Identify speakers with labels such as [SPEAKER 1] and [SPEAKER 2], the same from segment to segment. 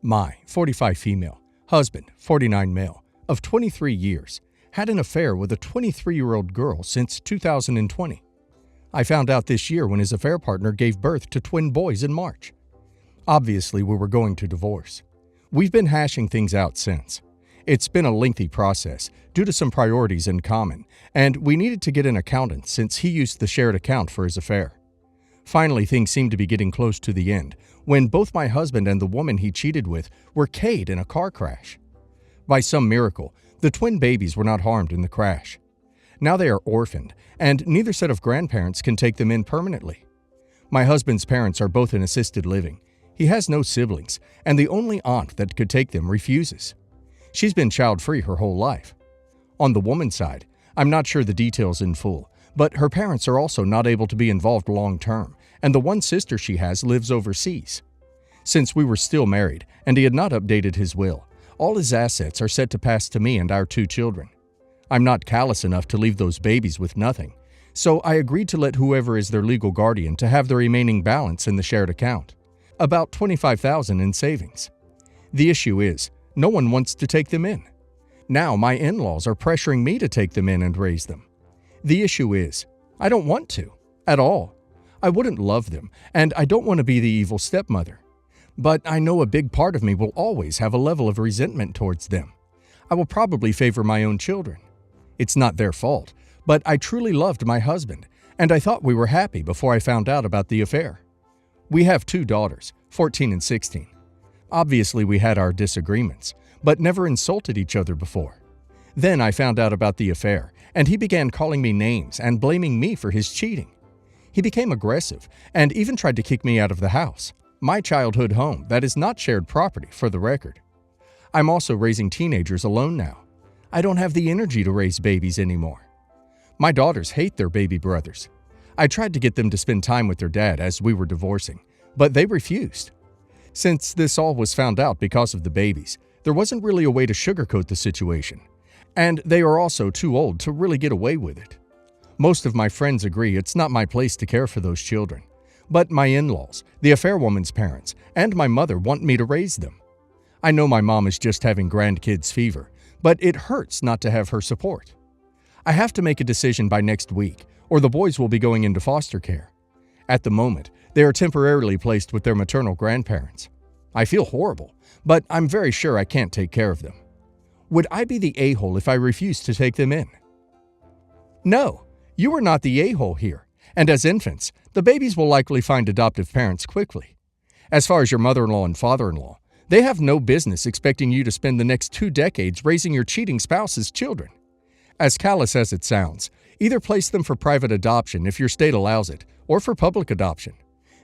[SPEAKER 1] My 45 female, husband 49 male, of 23 years, had an affair with a 23-year-old girl since 2020. I found out this year when his affair partner gave birth to twin boys in March. Obviously, we were going to divorce. We've been hashing things out since. It's been a lengthy process due to some priorities in common, and we needed to get an accountant since he used the shared account for his affair. Finally, things seemed to be getting close to the end when both my husband and the woman he cheated with were killed in a car crash. By some miracle, the twin babies were not harmed in the crash. Now they are orphaned, and neither set of grandparents can take them in permanently. My husband's parents are both in assisted living. He has no siblings, and the only aunt that could take them refuses. She's been child-free her whole life. On the woman's side, I'm not sure the details in full, but her parents are also not able to be involved long-term, and the one sister she has lives overseas. Since we were still married and he had not updated his will, all his assets are set to pass to me and our 2 children. I'm not callous enough to leave those babies with nothing, so I agreed to let whoever is their legal guardian to have the remaining balance in the shared account, about $25,000 in savings. The issue is, no one wants to take them in. Now my in-laws are pressuring me to take them in and raise them. The issue is, I don't want to, at all. I wouldn't love them, and I don't want to be the evil stepmother. But I know a big part of me will always have a level of resentment towards them. I will probably favor my own children. It's not their fault, but I truly loved my husband, and I thought we were happy before I found out about the affair. We have 2 daughters, 14 and 16. Obviously, we had our disagreements, but never insulted each other before. Then I found out about the affair, and he began calling me names and blaming me for his cheating. He became aggressive and even tried to kick me out of the house, my childhood home that is not shared property, for the record. I'm also raising teenagers alone now. I don't have the energy to raise babies anymore. My daughters hate their baby brothers. I tried to get them to spend time with their dad as we were divorcing, but they refused. Since this all was found out because of the babies, there wasn't really a way to sugarcoat the situation, and they are also too old to really get away with it. Most of my friends agree it's not my place to care for those children, but my in-laws, the affair woman's parents, and my mother want me to raise them. I know my mom is just having grandkids fever, but it hurts not to have her support. I have to make a decision by next week, or the boys will be going into foster care. At the moment, they are temporarily placed with their maternal grandparents. I feel horrible, but I'm very sure I can't take care of them. Would I be the a-hole if I refused to take them in? No, you are not the a-hole here, and as infants, the babies will likely find adoptive parents quickly. As far as your mother-in-law and father-in-law, they have no business expecting you to spend the next 2 decades raising your cheating spouse's children. As callous as it sounds, either place them for private adoption if your state allows it, or for public adoption.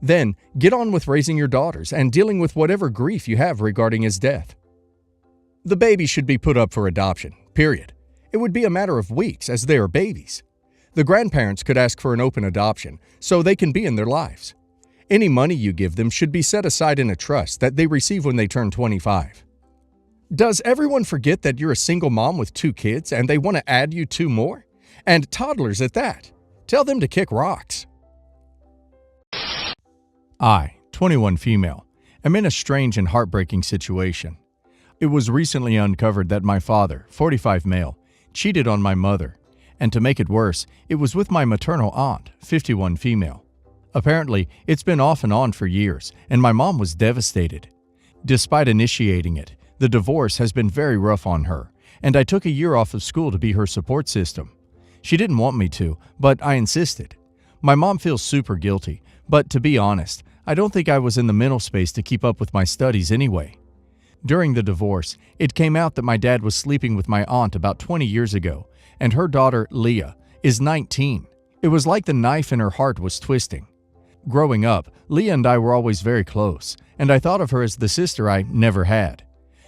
[SPEAKER 1] Then, get on with raising your daughters and dealing with whatever grief you have regarding his death. The babies should be put up for adoption, period. It would be a matter of weeks, as they are babies. The grandparents could ask for an open adoption, so they can be in their lives. Any money you give them should be set aside in a trust that they receive when they turn 25. Does everyone forget that you're a single mom with 2 kids and they want to add you 2 more? And toddlers at that. Tell them to kick rocks. I, 21 female, am in a strange and heartbreaking situation. It was recently uncovered that my father, 45 male, cheated on my mother, and to make it worse, it was with my maternal aunt, 51 female. Apparently, it's been off and on for years, and my mom was devastated. Despite initiating it, the divorce has been very rough on her, and I took a year off of school to be her support system. She didn't want me to, but I insisted. My mom feels super guilty, but to be honest, I don't think I was in the mental space to keep up with my studies anyway. During the divorce, it came out that my dad was sleeping with my aunt about 20 years ago, and her daughter, Leah, is 19. It was like the knife in her heart was twisting. Growing up, Leah and I were always very close, and I thought of her as the sister I never had.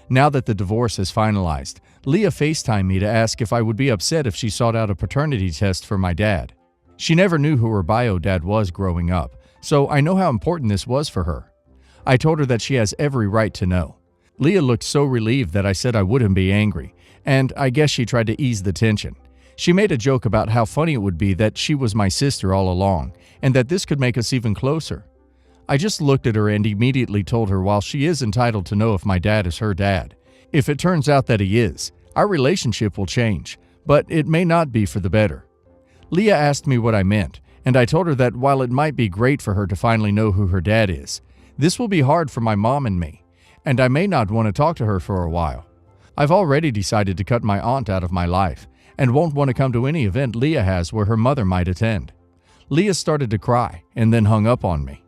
[SPEAKER 1] Now that the divorce is finalized, Leah FaceTimed me to ask if I would be upset if she sought out a paternity test for my dad. She never knew who her bio dad was growing up, so I know how important this was for her. I told her that she has every right to know. Leah looked so relieved that I said I wouldn't be angry, and I guess she tried to ease the tension. She made a joke about how funny it would be that she was my sister all along, and that this could make us even closer. I just looked at her and immediately told her while she is entitled to know if my dad is her dad, if it turns out that he is, our relationship will change, but it may not be for the better. Leah asked me what I meant, and I told her that while it might be great for her to finally know who her dad is, this will be hard for my mom and me, and I may not want to talk to her for a while. I've already decided to cut my aunt out of my life, and won't want to come to any event Leah has where her mother might attend. Leah started to cry and then hung up on me.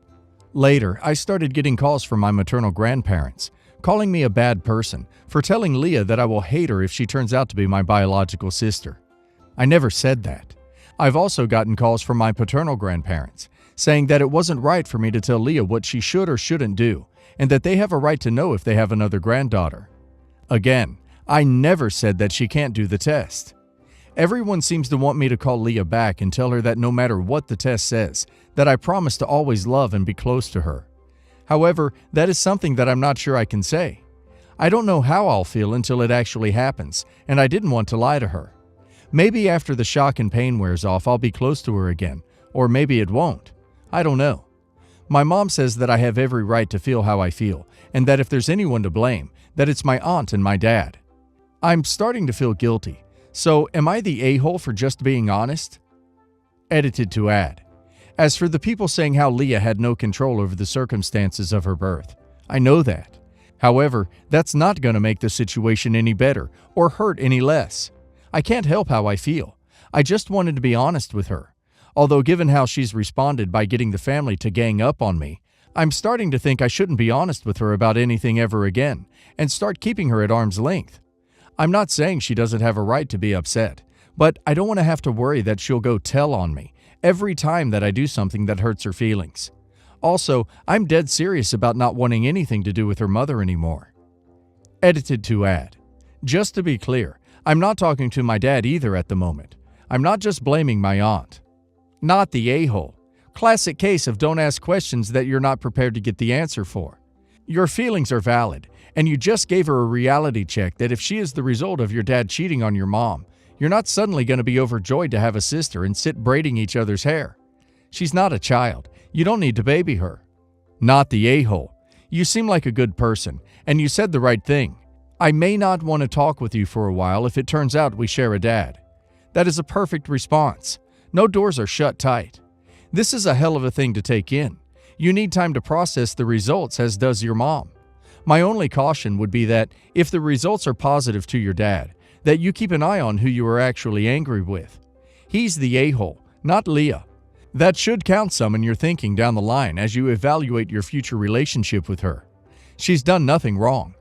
[SPEAKER 1] Later, I started getting calls from my maternal grandparents, calling me a bad person for telling Leah that I will hate her if she turns out to be my biological sister. I never said that. I've also gotten calls from my paternal grandparents, saying that it wasn't right for me to tell Leah what she should or shouldn't do, and that they have a right to know if they have another granddaughter. Again, I never said that she can't do the test. Everyone seems to want me to call Leah back and tell her that no matter what the test says, that I promise to always love and be close to her. However, that is something that I'm not sure I can say. I don't know how I'll feel until it actually happens, and I didn't want to lie to her. Maybe after the shock and pain wears off, I'll be close to her again, or maybe it won't. I don't know. My mom says that I have every right to feel how I feel, and that if there's anyone to blame, that it's my aunt and my dad. I'm starting to feel guilty. So, am I the a-hole for just being honest? Edited to add. As for the people saying how Leah had no control over the circumstances of her birth, I know that. However, that's not going to make the situation any better or hurt any less. I can't help how I feel. I just wanted to be honest with her. Although given how she's responded by getting the family to gang up on me, I'm starting to think I shouldn't be honest with her about anything ever again and start keeping her at arm's length. I'm not saying she doesn't have a right to be upset, but I don't want to have to worry that she'll go tell on me every time that I do something that hurts her feelings. Also, I'm dead serious about not wanting anything to do with her mother anymore. Edited to add. Just to be clear, I'm not talking to my dad either at the moment. I'm not just blaming my aunt. Not the a-hole. Classic case of don't ask questions that you're not prepared to get the answer for. Your feelings are valid, and you just gave her a reality check that if she is the result of your dad cheating on your mom, you're not suddenly going to be overjoyed to have a sister and sit braiding each other's hair. She's not a child. You don't need to baby her. Not the a-hole. You seem like a good person, and you said the right thing. I may not want to talk with you for a while if it turns out we share a dad. That is a perfect response. No doors are shut tight. This is a hell of a thing to take in. You need time to process the results, as does your mom. My only caution would be that if the results are positive to your dad, that you keep an eye on who you are actually angry with. He's the a-hole, not Leah. That should count some in your thinking down the line as you evaluate your future relationship with her. She's done nothing wrong.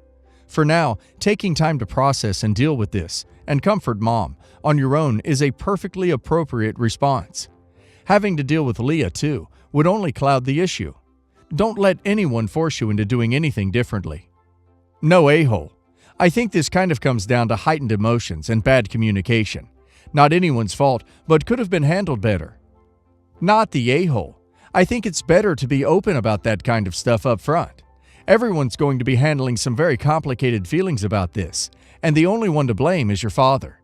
[SPEAKER 1] For now, taking time to process and deal with this, and comfort mom, on your own is a perfectly appropriate response. Having to deal with Leah, too, would only cloud the issue. Don't let anyone force you into doing anything differently. No a-hole. I think this kind of comes down to heightened emotions and bad communication. Not anyone's fault, but could have been handled better. Not the a-hole. I think it's better to be open about that kind of stuff up front. Everyone's going to be handling some very complicated feelings about this, and the only one to blame is your father.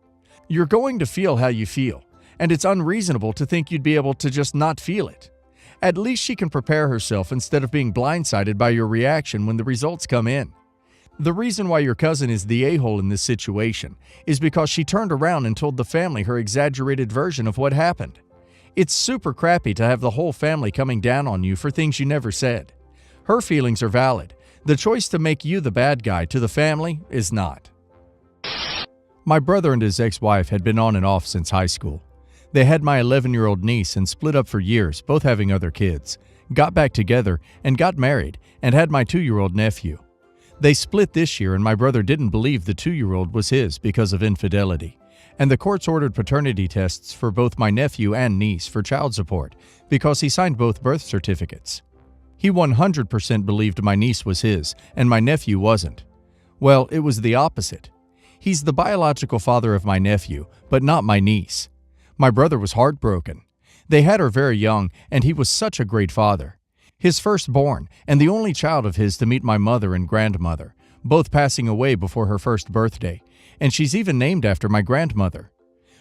[SPEAKER 1] You're going to feel how you feel, and it's unreasonable to think you'd be able to just not feel it. At least she can prepare herself instead of being blindsided by your reaction when the results come in. The reason why your cousin is the a-hole in this situation is because she turned around and told the family her exaggerated version of what happened. It's super crappy to have the whole family coming down on you for things you never said. Her feelings are valid. The choice to make you the bad guy to the family is not. My brother and his ex-wife had been on and off since high school. They had my 11-year-old niece and split up for years, both having other kids, got back together and got married, and had my 2-year-old nephew. They split this year, and my brother didn't believe the 2-year-old was his because of infidelity, and the courts ordered paternity tests for both my nephew and niece for child support because he signed both birth certificates. He 100% believed my niece was his, and my nephew wasn't. Well, it was the opposite. He's the biological father of my nephew, but not my niece. My brother was heartbroken. They had her very young, and he was such a great father. His firstborn, and the only child of his to meet my mother and grandmother, both passing away before her first birthday, and she's even named after my grandmother.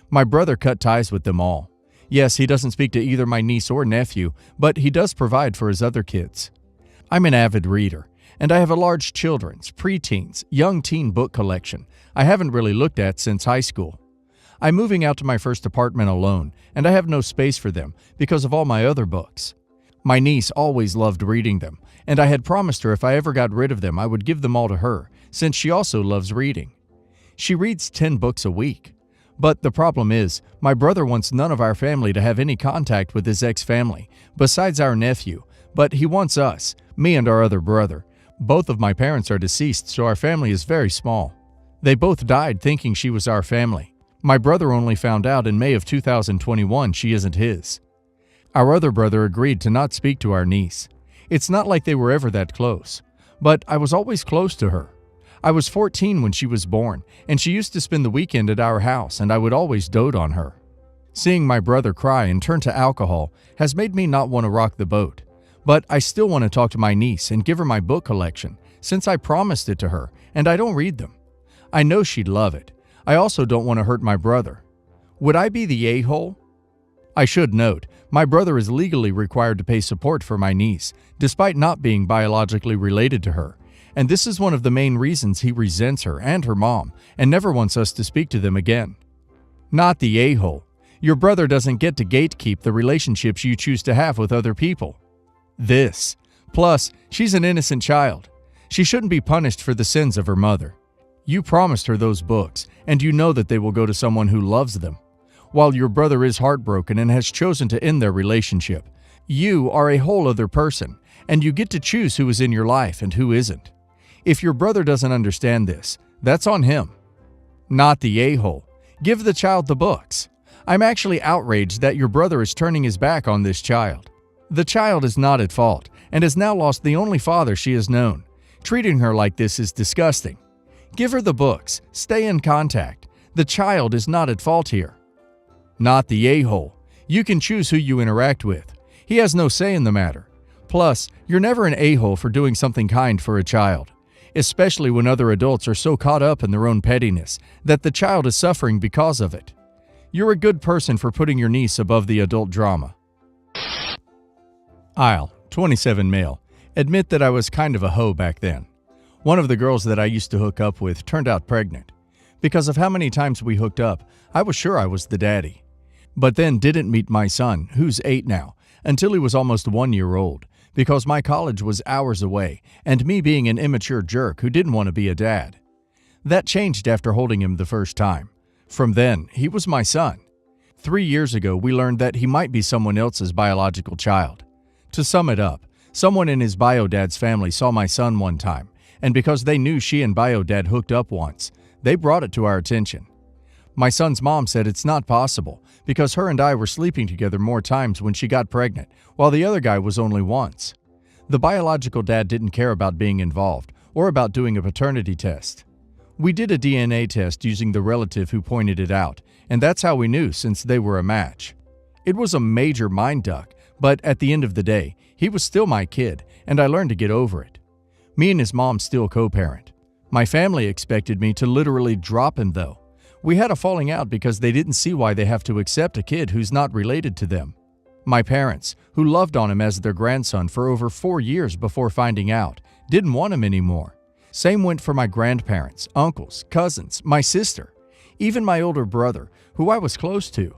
[SPEAKER 1] My brother cut ties with them all. Yes, he doesn't speak to either my niece or nephew, but he does provide for his other kids. I'm an avid reader, and I have a large children's, preteens, young teen book collection I haven't really looked at since high school. I'm moving out to my first apartment alone, and I have no space for them because of all my other books. My niece always loved reading them, and I had promised her if I ever got rid of them I would give them all to her, since she also loves reading. She reads 10 books a week. But the problem is, my brother wants none of our family to have any contact with his ex-family, besides our nephew, but he wants us, me and our other brother. Both of my parents are deceased, so our family is very small. They both died thinking she was our family. My brother only found out in May of 2021 she isn't his. Our other brother agreed to not speak to our niece. It's not like they were ever that close, but I was always close to her. I was 14 when she was born, and she used to spend the weekend at our house, and I would always dote on her. Seeing my brother cry and turn to alcohol has made me not want to rock the boat, but I still want to talk to my niece and give her my book collection, since I promised it to her, and I don't read them. I know she'd love it. I also don't want to hurt my brother. Would I be the a-hole? I should note, my brother is legally required to pay support for my niece, despite not being biologically related to her, and this is one of the main reasons he resents her and her mom and never wants us to speak to them again. Not the a-hole. Your brother doesn't get to gatekeep the relationships you choose to have with other people. This. Plus, she's an innocent child. She shouldn't be punished for the sins of her mother. You promised her those books, and you know that they will go to someone who loves them. While your brother is heartbroken and has chosen to end their relationship, you are a whole other person, and you get to choose who is in your life and who isn't. If your brother doesn't understand this, that's on him. Not the a-hole. Give the child the books. I'm actually outraged that your brother is turning his back on this child. The child is not at fault and has now lost the only father she has known. Treating her like this is disgusting. Give her the books. Stay in contact. The child is not at fault here. Not the a-hole. You can choose who you interact with. He has no say in the matter. Plus, you're never an a-hole for doing something kind for a child, especially when other adults are so caught up in their own pettiness that the child is suffering because of it. You're a good person for putting your niece above the adult drama. I'll, 27 male, admit that I was kind of a hoe back then. One of the girls that I used to hook up with turned out pregnant. Because of how many times we hooked up, I was sure I was the daddy. But then didn't meet my son, who's 8 now, until he was almost 1 year old, because my college was hours away, and me being an immature jerk who didn't want to be a dad. That changed after holding him the first time. From then, he was my son. 3 years ago, we learned that he might be someone else's biological child. To sum it up, someone in his bio-dad's family saw my son one time, and because they knew she and bio-dad hooked up once, they brought it to our attention. My son's mom said it's not possible because her and I were sleeping together more times when she got pregnant, while the other guy was only once. The biological dad didn't care about being involved or about doing a paternity test. We did a DNA test using the relative who pointed it out, and that's how we knew since they were a match. It was a major mind duck, but at the end of the day, he was still my kid, and I learned to get over it. Me and his mom still co-parent. My family expected me to literally drop him though. We had a falling out because they didn't see why they have to accept a kid who's not related to them. My parents, who loved on him as their grandson for over 4 years before finding out, didn't want him anymore. Same went for my grandparents, uncles, cousins, my sister, even my older brother, who I was close to.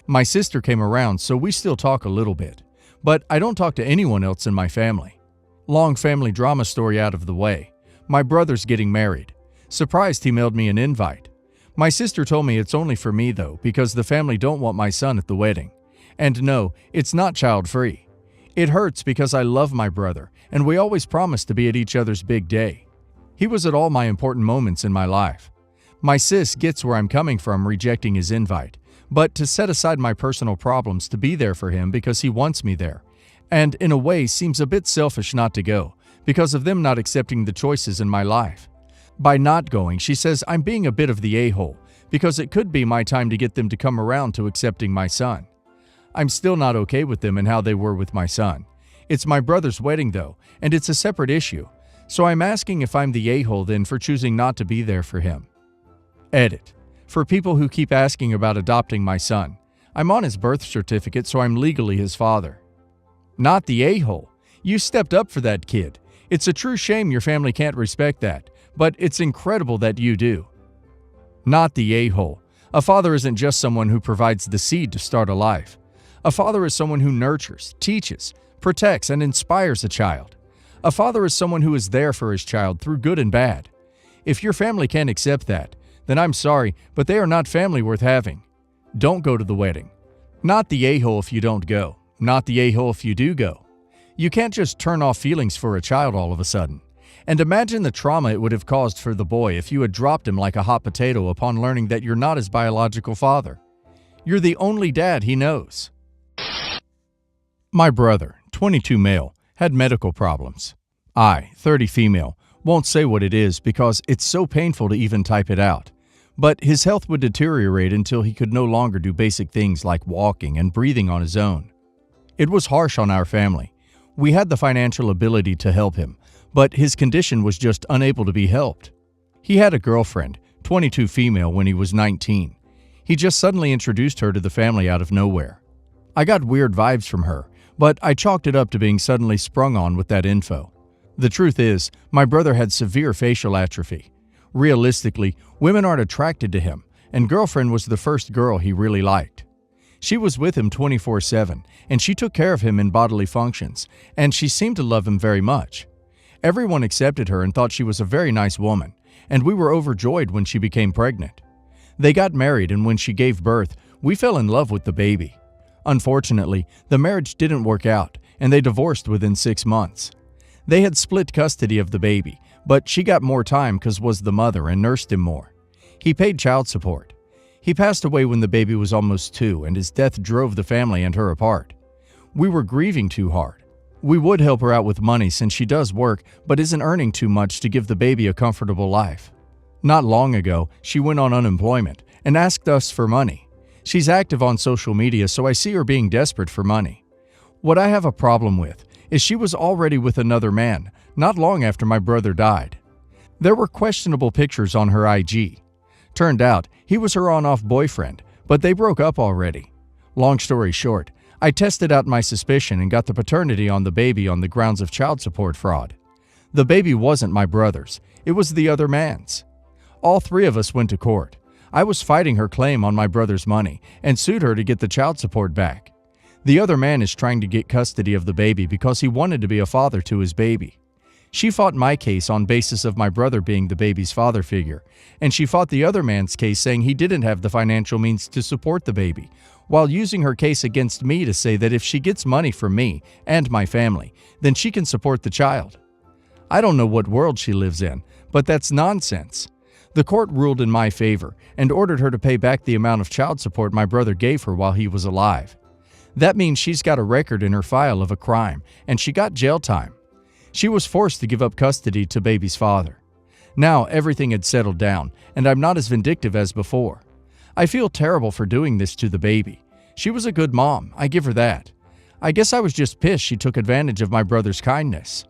[SPEAKER 1] My sister came around, so we still talk a little bit, but I don't talk to anyone else in my family. Long family drama story out of the way. My brother's getting married. Surprised he mailed me an invite. My sister told me it's only for me though, because the family don't want my son at the wedding. And no, it's not child-free. It hurts because I love my brother, and we always promised to be at each other's big day. He was at all my important moments in my life. My sis gets where I'm coming from rejecting his invite, but to set aside my personal problems to be there for him because he wants me there, and in a way seems a bit selfish not to go, because of them not accepting the choices in my life. By not going, she says I'm being a bit of the a-hole, because it could be my time to get them to come around to accepting my son. I'm still not okay with them and how they were with my son. It's my brother's wedding though, and it's a separate issue, so I'm asking if I'm the a-hole then for choosing not to be there for him. Edit. For people who keep asking about adopting my son, I'm on his birth certificate, so I'm legally his father. Not the a-hole. You stepped up for that kid. It's a true shame your family can't respect that, but it's incredible that you do. Not the a-hole. A father isn't just someone who provides the seed to start a life. A father is someone who nurtures, teaches, protects, and inspires a child. A father is someone who is there for his child through good and bad. If your family can't accept that, then I'm sorry, but they are not family worth having. Don't go to the wedding. Not the a-hole if you don't go. Not the a-hole if you do go. You can't just turn off feelings for a child all of a sudden. And imagine the trauma it would have caused for the boy if you had dropped him like a hot potato upon learning that you're not his biological father. You're the only dad he knows. My brother, 22 male, had medical problems. I, 30 female, won't say what it is because it's so painful to even type it out. But his health would deteriorate until he could no longer do basic things like walking and breathing on his own. It was harsh on our family. We had the financial ability to help him, but his condition was just unable to be helped. He had a girlfriend, 22 female, when he was 19. He just suddenly introduced her to the family out of nowhere. I got weird vibes from her, but I chalked it up to being suddenly sprung on with that info. The truth is, my brother had severe facial atrophy. Realistically, women aren't attracted to him, and girlfriend was the first girl he really liked. She was with him 24/7, and she took care of him in bodily functions, and she seemed to love him very much. Everyone accepted her and thought she was a very nice woman, and we were overjoyed when she became pregnant. They got married, and when she gave birth, we fell in love with the baby. Unfortunately, the marriage didn't work out, and they divorced within 6 months. They had split custody of the baby, but she got more time because was the mother and nursed him more. He paid child support. He passed away when the baby was almost 2, and his death drove the family and her apart. We were grieving too hard. We would help her out with money since she does work but isn't earning too much to give the baby a comfortable life. Not long ago, she went on unemployment and asked us for money. She's active on social media, so I see her being desperate for money. What I have a problem with is she was already with another man not long after my brother died. There were questionable pictures on her IG. Turned out, he was her on-off boyfriend, but they broke up already. Long story short, I tested out my suspicion and got the paternity on the baby on the grounds of child support fraud. The baby wasn't my brother's, it was the other man's. All 3 of us went to court. I was fighting her claim on my brother's money and sued her to get the child support back. The other man is trying to get custody of the baby because he wanted to be a father to his baby. She fought my case on basis of my brother being the baby's father figure, and she fought the other man's case saying he didn't have the financial means to support the baby, while using her case against me to say that if she gets money from me and my family, then she can support the child. I don't know what world she lives in, but that's nonsense. The court ruled in my favor and ordered her to pay back the amount of child support my brother gave her while he was alive. That means she's got a record in her file of a crime, and she got jail time. She was forced to give up custody to baby's father. Now everything had settled down, and I'm not as vindictive as before. I feel terrible for doing this to the baby. She was a good mom, I give her that. I guess I was just pissed she took advantage of my brother's kindness.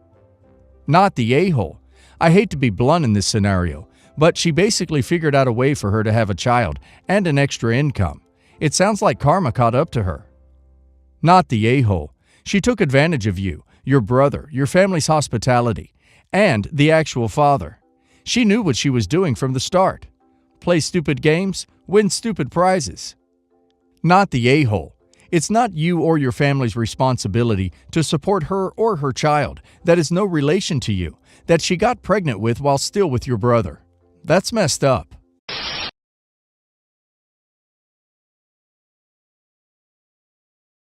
[SPEAKER 1] Not the a-hole. I hate to be blunt in this scenario, but she basically figured out a way for her to have a child and an extra income. It sounds like karma caught up to her. Not the a-hole. She took advantage of you, your brother, your family's hospitality, and the actual father. She knew what she was doing from the start. Play stupid games, win stupid prizes. Not the a-hole. It's not you or your family's responsibility to support her or her child that is no relation to you, that she got pregnant with while still with your brother. That's messed up.